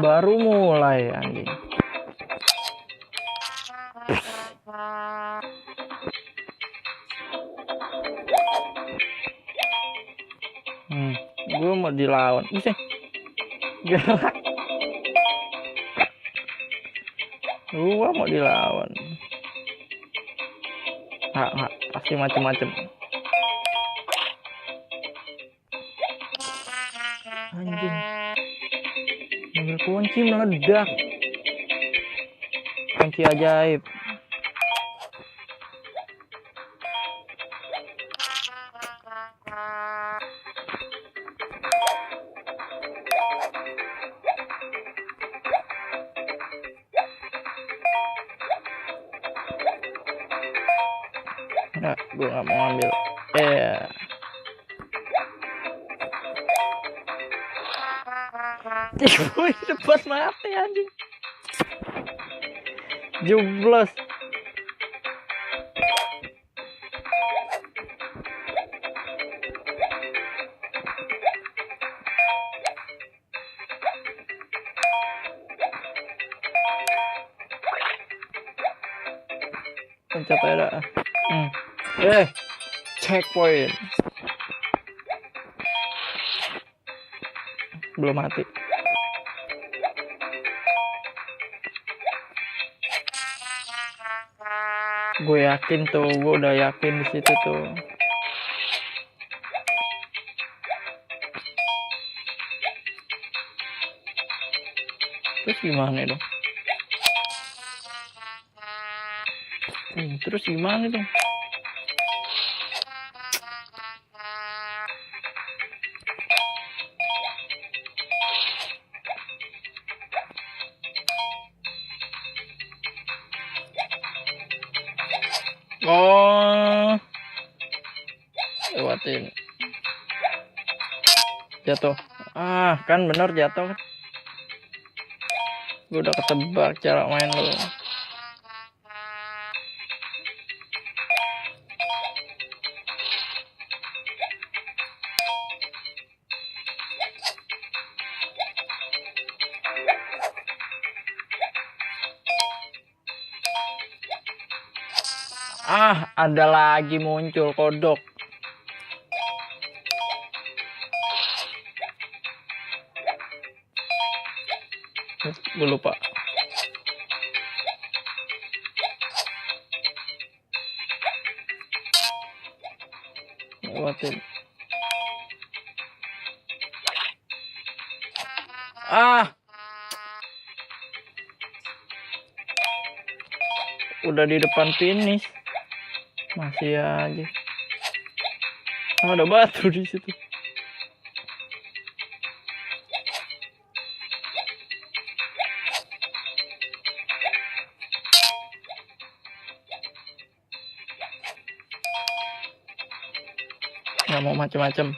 Baru mulai anjing. Gue mau dilawan. Bisa. Gerak. Gue mau dilawan. Nggak, pasti macem-macem. Anjing. Mobil kunci meledak. Kunci ajaib. Nggak, gue nggak mau ambil. Gue cepat mati anjing. Jublos. Pencet aja. Checkpoint. Belum mati. Gue yakin tuh, gue udah yakin di situ tuh. Terus gimana dong? Terus gimana dong? Oh, lewatin. Jatuh. Kan bener jatuh kan. Gue udah ketebak cara main lo. Ada lagi muncul kodok. Gue lupa. Lewatin. Udah di depan finish. Masih aja. Ada batu di situ. Nggak mau macem-macem.